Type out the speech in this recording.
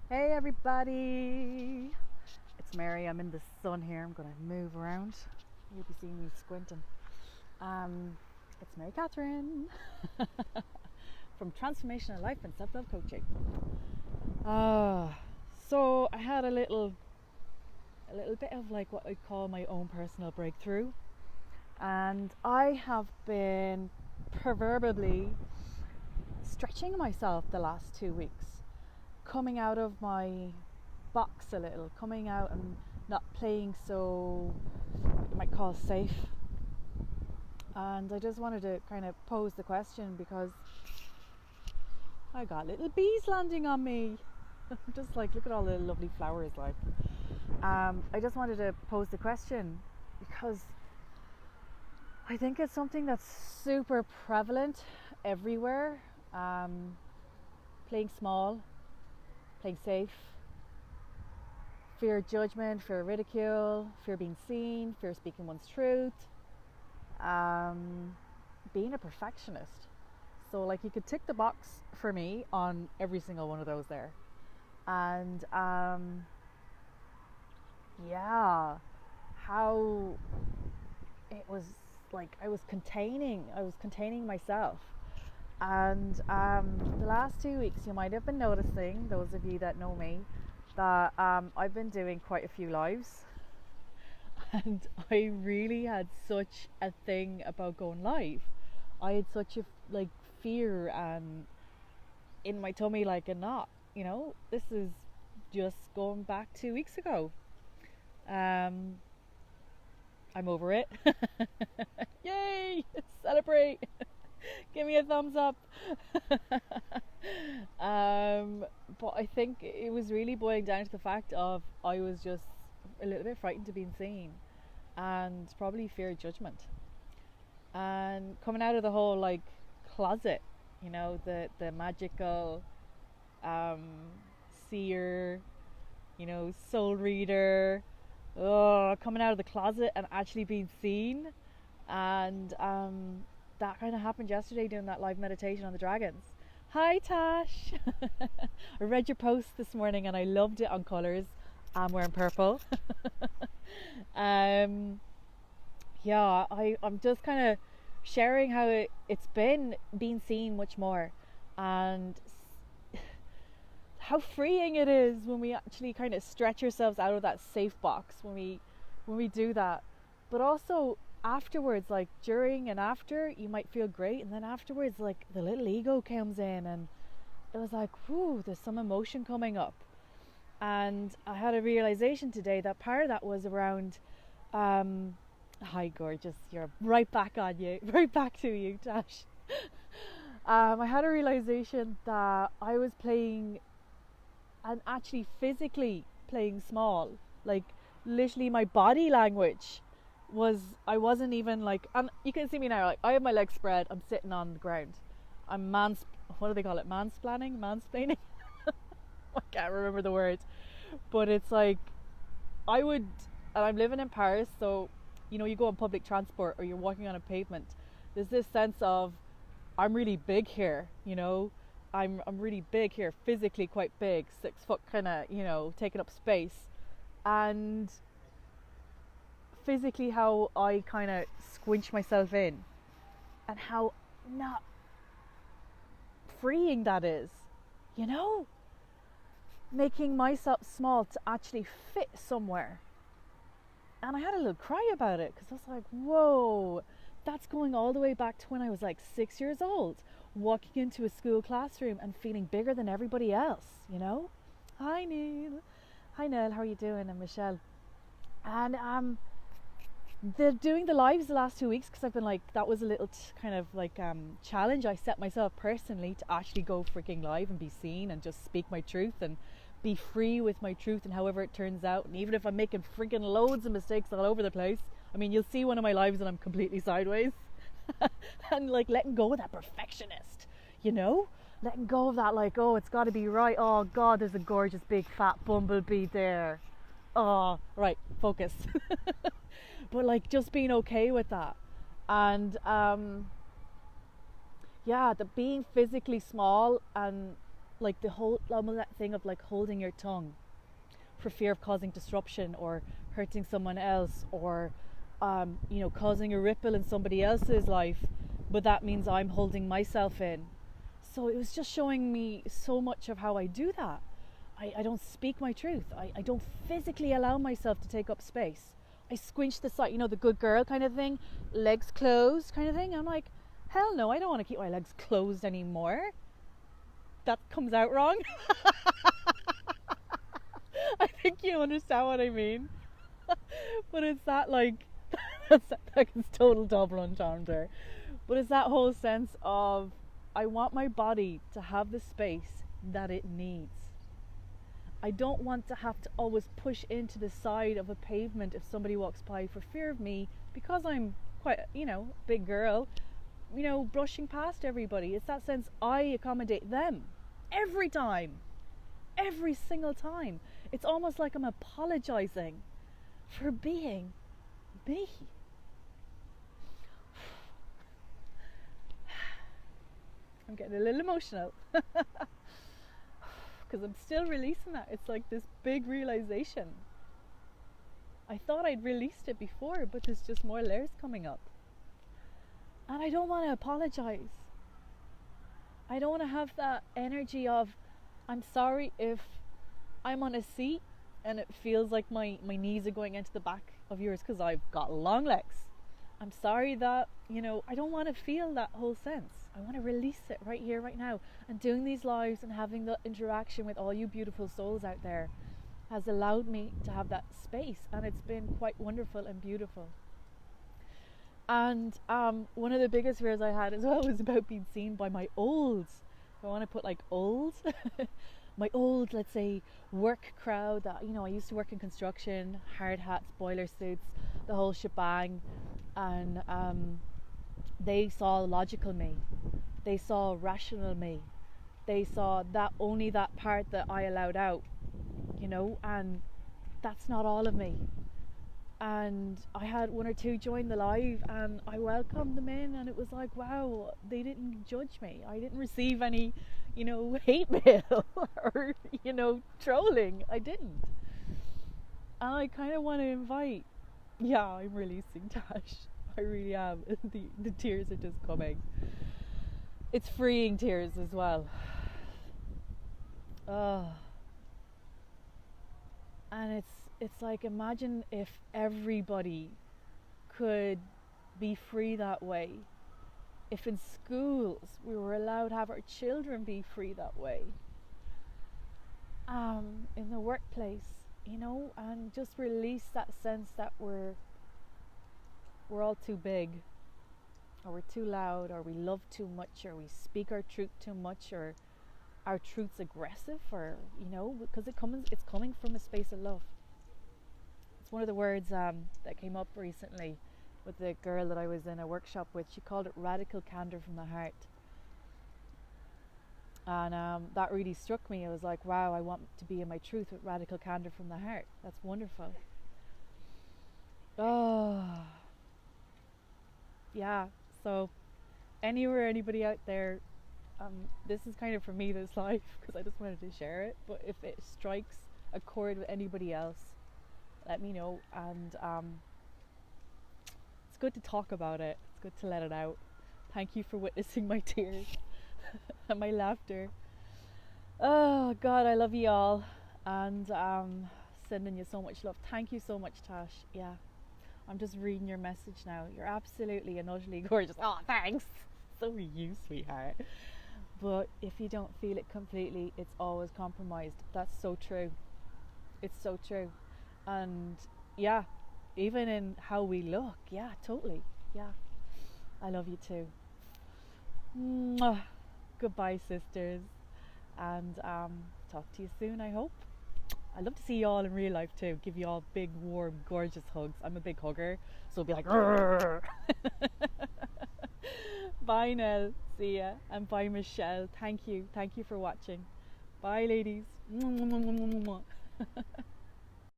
Hey everybody, it's Mary. I'm in the sun here. I'm gonna move around. You'll be seeing me squinting. Um, it's Mary Catherine from Transformational Life and Self-Love Coaching. So I had a little bit of like what I call my own personal breakthrough, and I have been proverbially stretching myself the last 2 weeks, coming out of my box a little, coming out and not playing so, what you might call, safe. And I just wanted to kind of pose the question because I got little bees landing on me. I'm just like, look at all the lovely flowers. I just wanted to pose the question because I think it's something that's super prevalent everywhere. Playing small, playing safe, fear of judgment, fear of ridicule, fear of being seen, fear of speaking one's truth, being a perfectionist. So like you could tick the box for me on every single one of those there. And how it was like I was containing myself. And the last 2 weeks, you might have been noticing, those of you that know me, that I've been doing quite a few lives, and I really had such a thing about going live. I had such a fear in my tummy, like a knot. This is just going back 2 weeks ago. I'm over it. Yay! Celebrate! Give me a thumbs up. But I think it was really boiling down to the fact of I was just a little bit frightened to being seen, and probably fear of judgment. And coming out of the whole closet, the magical seer, soul reader, coming out of the closet and actually being seen. And that kind of happened yesterday doing that live meditation on the dragons. Hi Tash. I read your post this morning and I loved it on colours. I'm wearing purple. I'm just kind of sharing how it's been being seen much more, and how freeing it is when we actually kind of stretch ourselves out of that safe box when we do that. But also afterwards, like during and after, you might feel great, and then afterwards, like the little ego comes in, and it was like, whoo, there's some emotion coming up. And I had a realization today that part of that was around hi gorgeous, you're right back on you, right back to you, Tash. I had a realization that I was playing and actually physically playing small, like literally my body language was, I wasn't even like, and you can see me now, like I have my legs spread, I'm sitting on the ground, I'm what do they call it, mansplaining. I can't remember the word, but it's like and I'm living in Paris, so you go on public transport or you're walking on a pavement, there's this sense of I'm really big here, I'm really big here, physically quite big, 6 foot kind of, taking up space. And physically how I kind of squinch myself in, and how not freeing that is, making myself small to actually fit somewhere. And I had a little cry about it because I was like, whoa, that's going all the way back to when I was like 6 years old, walking into a school classroom and feeling bigger than everybody else, Hi Neil. Hi Nell, how are you doing? And Michelle. And they're doing the lives the last 2 weeks because I've been like, that was a little kind of like challenge I set myself personally to actually go freaking live and be seen and just speak my truth and be free with my truth, and however it turns out. And even if I'm making freaking loads of mistakes all over the place, I mean, you'll see one of my lives and I'm completely sideways. And like letting go of that perfectionist, letting go of that, like, oh, it's got to be right, oh god, there's a gorgeous big fat bumblebee there, oh right, focus. But like just being okay with that. And the being physically small and like the whole that thing of like holding your tongue for fear of causing disruption or hurting someone else, or causing a ripple in somebody else's life, but that means I'm holding myself in. So it was just showing me so much of how I do that. I don't speak my truth. I don't physically allow myself to take up space. I squinch the side, the good girl kind of thing, legs closed kind of thing. I'm like, hell no, I don't want to keep my legs closed anymore. That comes out wrong. I think you understand what I mean. But it's that like, it's total double entendre. But it's that whole sense of, I want my body to have the space that it needs. I don't want to have to always push into the side of a pavement if somebody walks by for fear of me, because I'm quite, big girl, brushing past everybody. It's that sense I accommodate them every time, every single time. It's almost like I'm apologizing for being me. I'm getting a little emotional because I'm still releasing that. It's like this big realization. I thought I'd released it before, but there's just more layers coming up. And I don't want to apologize. I don't want to have that energy of, I'm sorry if I'm on a seat and it feels like my knees are going into the back of yours because I've got long legs. I'm sorry that, I don't want to feel that whole sense. I want to release it right here, right now. And doing these lives and having the interaction with all you beautiful souls out there has allowed me to have that space, and it's been quite wonderful and beautiful. And one of the biggest fears I had as well was about being seen by my olds. I want to put like old, my old, let's say, work crowd that, I used to work in construction, hard hats, boiler suits, the whole shebang. And they saw logical me. They saw rational me. They saw that only that part that I allowed out, and that's not all of me. And I had one or two join the live, and I welcomed them in, and it was like, wow, they didn't judge me. I didn't receive any, hate mail or, trolling. I didn't. And I kind of want to invite, I'm releasing, Tash. I really am. The tears are just coming. It's freeing tears as well. And it's like, imagine if everybody could be free that way. If in schools we were allowed to have our children be free that way. In the workplace, and just release that sense that we're all too big, or we're too loud, or we love too much, or we speak our truth too much, or our truth's aggressive, or because it's coming from a space of love. It's one of the words that came up recently with the girl that I was in a workshop with. She called it radical candor from the heart, and that really struck me. I was like, wow, I want to be in my truth with radical candor from the heart. That's wonderful. Yeah, so anybody out there, this is kind of for me, this life, because I just wanted to share it, but if it strikes a chord with anybody else, let me know. And it's good to talk about it, it's good to let it out. Thank you for witnessing my tears and my laughter. Oh God, I love you all, and sending you so much love. Thank you so much, Tash. Yeah, I'm just reading your message now. You're absolutely and utterly gorgeous. Oh, thanks. So are you, sweetheart. But if you don't feel it completely, it's always compromised. That's so true. It's so true. And yeah, even in how we look. Yeah, totally. Yeah. I love you too. Mwah. Goodbye, sisters. And talk to you soon, I hope. I'd love to see you all in real life too. Give you all big, warm, gorgeous hugs. I'm a big hugger, so it'll be like Bye, Nell. See ya. And bye, Michelle. Thank you for watching. Bye, ladies.